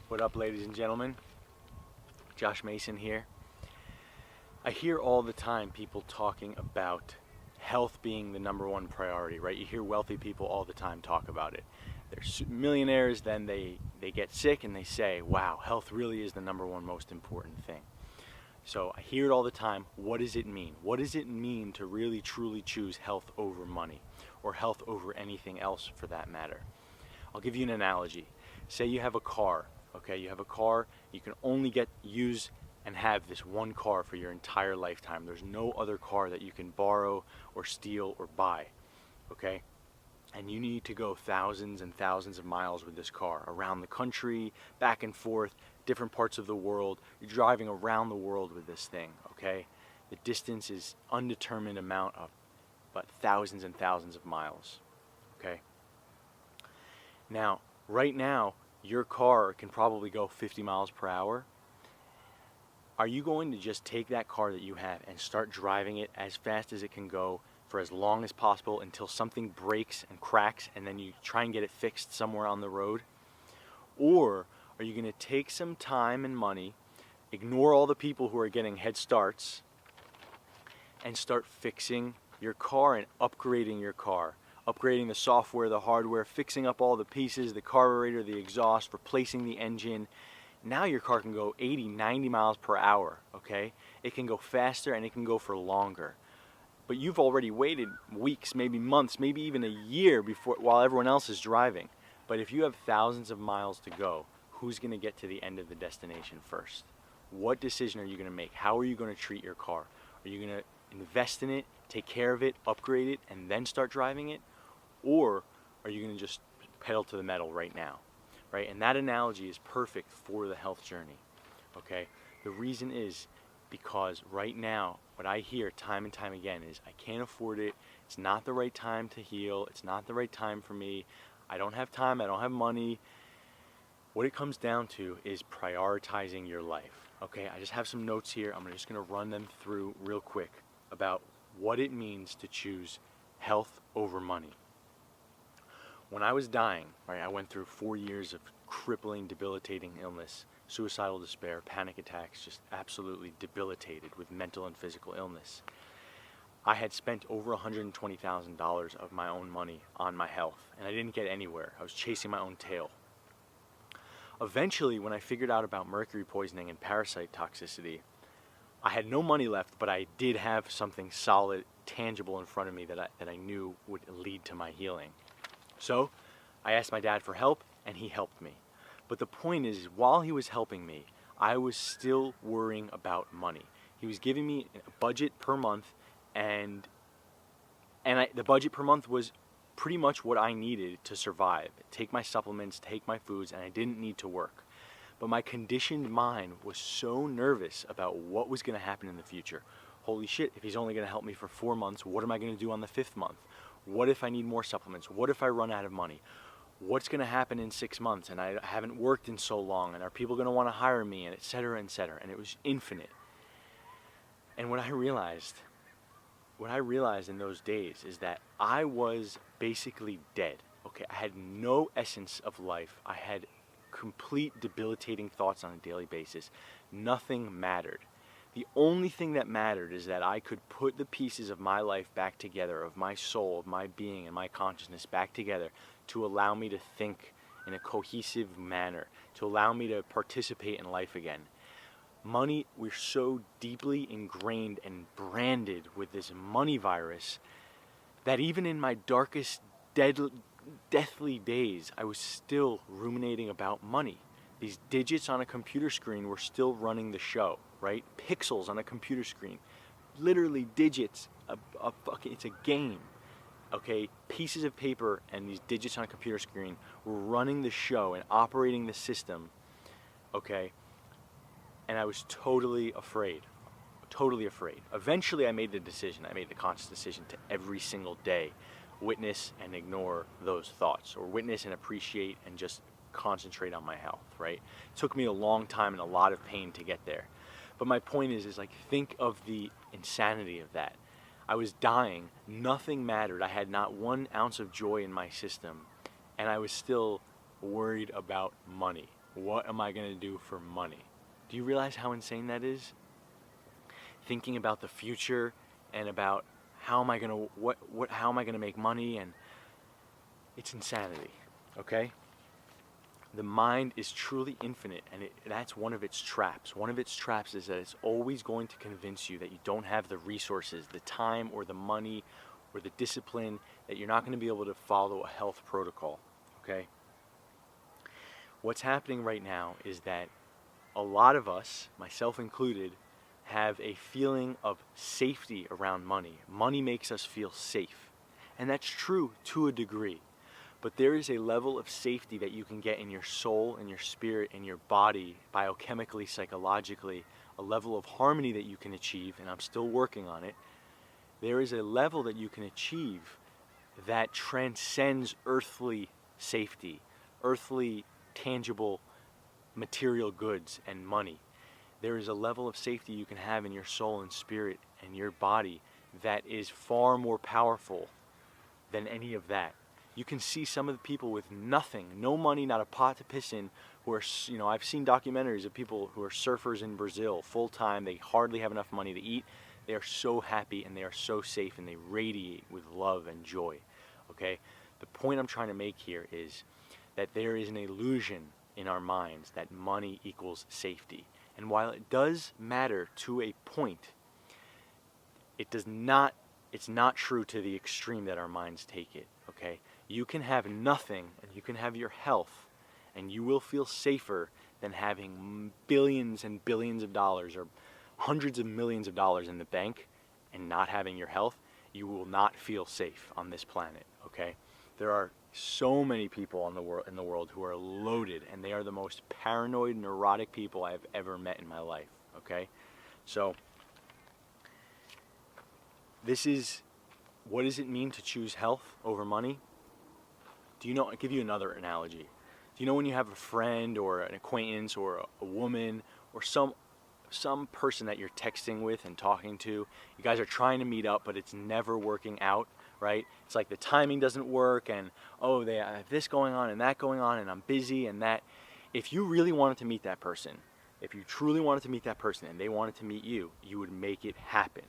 What up, ladies and gentlemen? Josh Mason here. I hear all the time people talking about health being the number one priority, right? You hear wealthy people all the time talk about it. They're millionaires, then they get sick and they say, wow, health really is the number one most important thing. So I hear it all the time. What does it mean? What does it mean to really truly choose health over money, or health over anything else for that matter? I'll give you an analogy. Say you have a car. Okay, you have a car, you can only use and have this one car for your entire lifetime. There's no other car that you can borrow or steal or buy, okay? And you need to go thousands and thousands of miles with this car, around the country, back and forth, different parts of the world. You're driving around the world with this thing, okay? The distance is undetermined amount of, but thousands and thousands of miles, okay? Now, right now, your car can probably go 50 miles per hour. Are you going to just take that car that you have and start driving it as fast as it can go for as long as possible until something breaks and cracks and then you try and get it fixed somewhere on the road? Or are you going to take some time and money, ignore all the people who are getting head starts, and start fixing your car and upgrading your car? Upgrading the software, the hardware, fixing up all the pieces, the carburetor, the exhaust, replacing the engine. Now your car can go 80, 90 miles per hour, okay? It can go faster and it can go for longer. But you've already waited weeks, maybe months, maybe even a year while everyone else is driving. But if you have thousands of miles to go, who's going to get to the end of the destination first? What decision are you going to make? How are you going to treat your car? Are you going to invest in it, take care of it, upgrade it, and then start driving it? Or are you going to just pedal to the metal right now, right? And that analogy is perfect for the health journey, okay? The reason is because right now, what I hear time and time again is, I can't afford it. It's not the right time to heal. It's not the right time for me. I don't have time. I don't have money. What it comes down to is prioritizing your life, okay? I just have some notes here. I'm just going to run them through real quick about what it means to choose health over money. When I was dying, right, I went through 4 years of crippling, debilitating illness, suicidal despair, panic attacks, just absolutely debilitated with mental and physical illness. I had spent over $120,000 of my own money on my health, and I didn't get anywhere. I was chasing my own tail. Eventually, when I figured out about mercury poisoning and parasite toxicity, I had no money left, but I did have something solid, tangible in front of me that I knew would lead to my healing. So I asked my dad for help, and he helped me. But the point is, while he was helping me, I was still worrying about money. He was giving me a budget per month, and the budget per month was pretty much what I needed to survive. Take my supplements, take my foods, and I didn't need to work. But my conditioned mind was so nervous about what was going to happen in the future. Holy shit, if he's only going to help me for 4 months, what am I going to do on the 5th month? What if I need more supplements? What if I run out of money? What's going to happen in 6 months and I haven't worked in so long, and are people going to want to hire me, and et cetera, and it was infinite. And what I realized in those days is that I was basically dead. Okay, I had no essence of life. I had complete debilitating thoughts on a daily basis. Nothing mattered. The only thing that mattered is that I could put the pieces of my life back together, of my soul, of my being, and my consciousness back together to allow me to think in a cohesive manner, to allow me to participate in life again. Money, we're so deeply ingrained and branded with this money virus that even in my darkest, deathly days, I was still ruminating about money. These digits on a computer screen were still running the show, right? Pixels on a computer screen. Literally digits. It's a game. Okay? Pieces of paper and these digits on a computer screen were running the show and operating the system. Okay? And I was totally afraid. Totally afraid. Eventually I made the decision. I made the conscious decision to every single day witness and ignore those thoughts, or witness and appreciate and just concentrate on my health, right? It took me a long time and a lot of pain to get there. But my point is like, think of the insanity of that. I was dying, nothing mattered. I had not 1 ounce of joy in my system, and I was still worried about money. What am I going to do for money? Do you realize how insane that is? Thinking about the future and about how am I going to how am I going to make money, and it's insanity. Okay? The mind is truly infinite, and that's one of its traps. One of its traps is that it's always going to convince you that you don't have the resources, the time or the money or the discipline, that you're not going to be able to follow a health protocol. Okay? What's happening right now is that a lot of us, myself included, have a feeling of safety around money. Money makes us feel safe. And that's true to a degree. But there is a level of safety that you can get in your soul, in your spirit, in your body, biochemically, psychologically, a level of harmony that you can achieve, and I'm still working on it. There is a level that you can achieve that transcends earthly safety, earthly, tangible, material goods and money. There is a level of safety you can have in your soul and spirit and your body that is far more powerful than any of that. You can see some of the people with nothing, no money, not a pot to piss in, who are, I've seen documentaries of people who are surfers in Brazil full time. They hardly have enough money to eat. They are so happy and they are so safe and they radiate with love and joy. Okay? The point I'm trying to make here is that there is an illusion in our minds that money equals safety. And while it does matter to a point, it's not true to the extreme that our minds take it. Okay? You can have nothing and you can have your health, and you will feel safer than having billions and billions of dollars or hundreds of millions of dollars in the bank and not having your health. You will not feel safe on this planet. Okay? There are so many people in the world who are loaded, and they are the most paranoid, neurotic people I've ever met in my life. Okay? So what does it mean to choose health over money? I'll give you another analogy. Do you know when you have a friend or an acquaintance or a woman or some person that you're texting with and talking to, you guys are trying to meet up, but it's never working out, right? It's like the timing doesn't work, and they have this going on and that going on, and I'm busy and that. If you really wanted to meet that person, if you truly wanted to meet that person and they wanted to meet you, you would make it happen,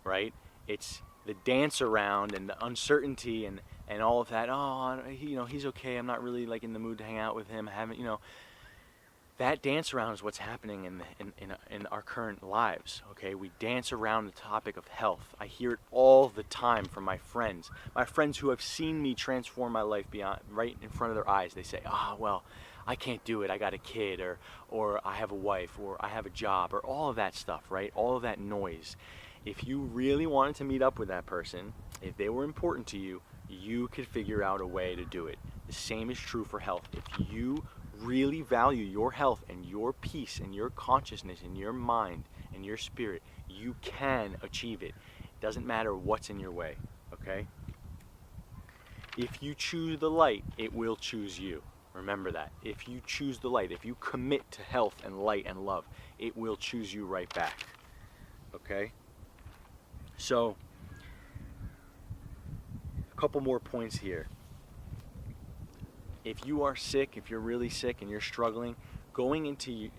right? It's the dance around and the uncertainty and all of that. He's okay. I'm not really in the mood to hang out with him. That dance around is what's happening in our current lives. Okay, we dance around the topic of health. I hear it all the time from my friends who have seen me transform my life beyond right in front of their eyes. They say, I can't do it. I got a kid, or I have a wife, or I have a job, or all of that stuff, right? All of that noise. If you really wanted to meet up with that person, if they were important to you, you could figure out a way to do it. The same is true for health. If you really value your health and your peace and your consciousness and your mind and your spirit, you can achieve it. It doesn't matter what's in your way, okay? If you choose the light, it will choose you. Remember that. If you choose the light, if you commit to health and light and love, it will choose you right back, okay? So, a couple more points here. If you are sick, if you're really sick and you're struggling, going into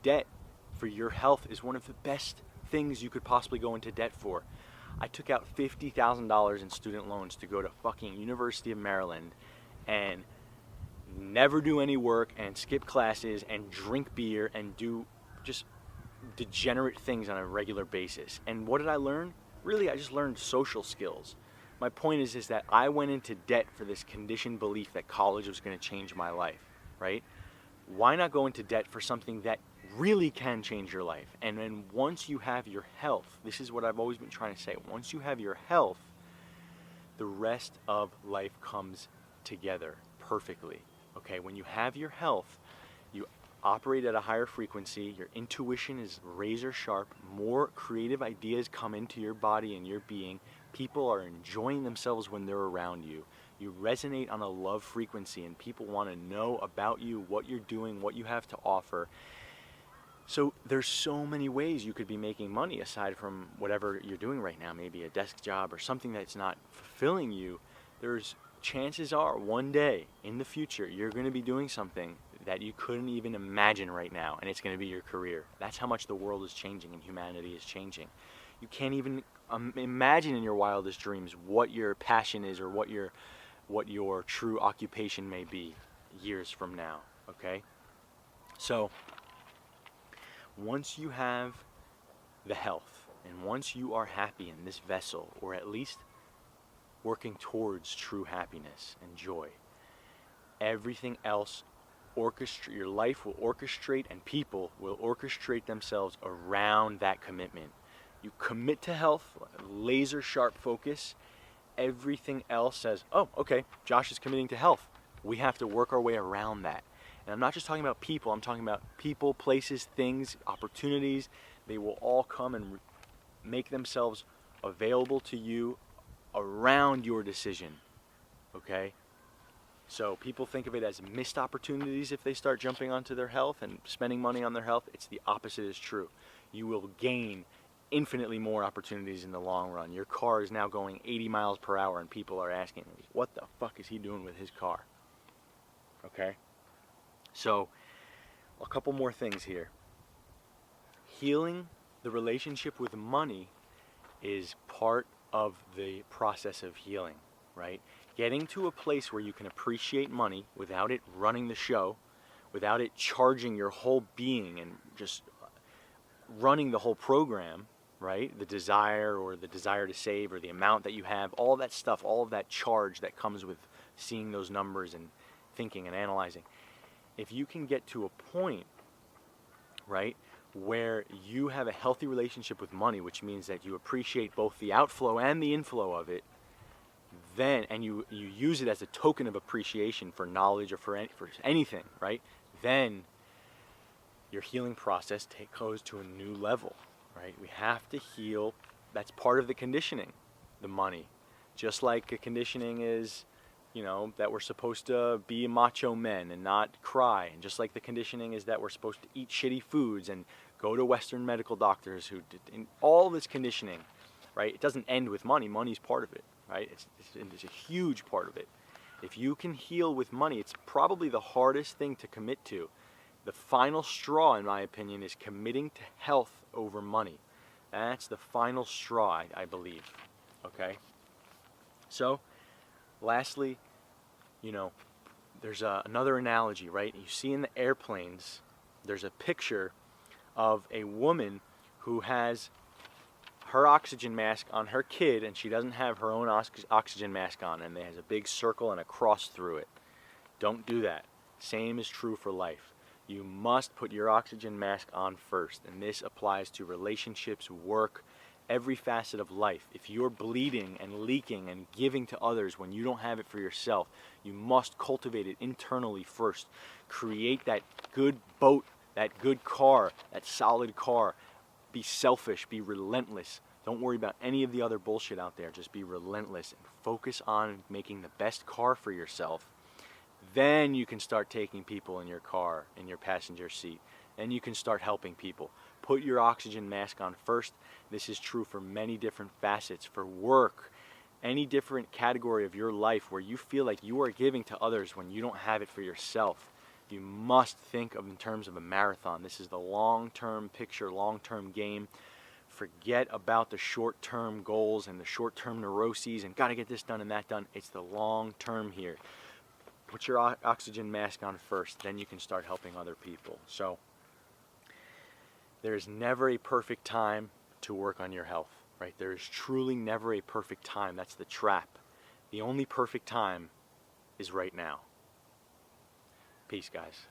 debt for your health is one of the best things you could possibly go into debt for. I took out $50,000 in student loans to go to fucking University of Maryland and never do any work and skip classes and drink beer and do just degenerate things on a regular basis. And what did I learn? Really, I just learned social skills. My point is that I went into debt for this conditioned belief that college was going to change my life, right? Why not go into debt for something that really can change your life? And then once you have your health, this is what I've always been trying to say, once you have your health, the rest of life comes together perfectly, okay? When you have your health, you operate at a higher frequency, your intuition is razor sharp, more creative ideas come into your body and your being, people are enjoying themselves when they're around you. You resonate on a love frequency and people want to know about you, what you're doing, what you have to offer. So there's so many ways you could be making money aside from whatever you're doing right now, maybe a desk job or something that's not fulfilling you. There's chances are one day in the future you're going to be doing something that you couldn't even imagine right now, and it's going to be your career. That's how much the world is changing and humanity is changing. You can't even imagine in your wildest dreams what your passion is or what your true occupation may be years from now, okay? So once you have the health and once you are happy in this vessel, or at least working towards true happiness and joy, everything else, your life will orchestrate, and people will orchestrate themselves around that commitment. You commit to health, laser sharp focus, everything else says, oh, okay, Josh is committing to health. We have to work our way around that. And I'm not just talking about people, I'm talking about people, places, things, opportunities. They will all come and make themselves available to you around your decision, okay? So people think of it as missed opportunities if they start jumping onto their health and spending money on their health. It's the opposite is true. You will gain infinitely more opportunities in the long run. Your car is now going 80 miles per hour and people are asking, what the fuck is he doing with his car? Okay? So, a couple more things here. Healing the relationship with money is part of the process of healing, right? Getting to a place where you can appreciate money without it running the show, without it charging your whole being and just running the whole program, right? The desire to save or the amount that you have, all that stuff, all of that charge that comes with seeing those numbers and thinking and analyzing. If you can get to a point, right, where you have a healthy relationship with money, which means that you appreciate both the outflow and the inflow of it, then, and you use it as a token of appreciation for knowledge or for anything, right? Then your healing process goes to a new level, right? We have to heal. That's part of the conditioning, the money. Just like a conditioning is, that we're supposed to be macho men and not cry. And just like the conditioning is that we're supposed to eat shitty foods and go to Western medical doctors who did all this conditioning, right? It doesn't end with money. Money's part of it, right? It's a huge part of it. If you can heal with money, it's probably the hardest thing to commit to. The final straw, in my opinion, is committing to health over money. That's the final straw, I believe, okay? So, lastly, there's another analogy, right? You see in the airplanes, there's a picture of a woman who has her oxygen mask on her kid, and she doesn't have her own oxygen mask on, and there's a big circle and a cross through it. Don't do that. Same is true for life. You must put your oxygen mask on first, and this applies to relationships, work, every facet of life. If you're bleeding and leaking and giving to others when you don't have it for yourself, you must cultivate it internally first. Create that good boat, that good car, that solid car. Be selfish, be relentless. Don't worry about any of the other bullshit out there. Just be relentless and focus on making the best car for yourself. Then you can start taking people in your car, in your passenger seat. Then you can start helping people. Put your oxygen mask on first. This is true for many different facets, for work, any different category of your life where you feel like you are giving to others when you don't have it for yourself. You must think of in terms of a marathon. This is the long-term picture, long-term game. Forget about the short-term goals and the short-term neuroses and got to get this done and that done. It's the long-term here. Put your oxygen mask on first, then you can start helping other people. So there is never a perfect time to work on your health, right? There is truly never a perfect time. That's the trap. The only perfect time is right now. Peace, guys.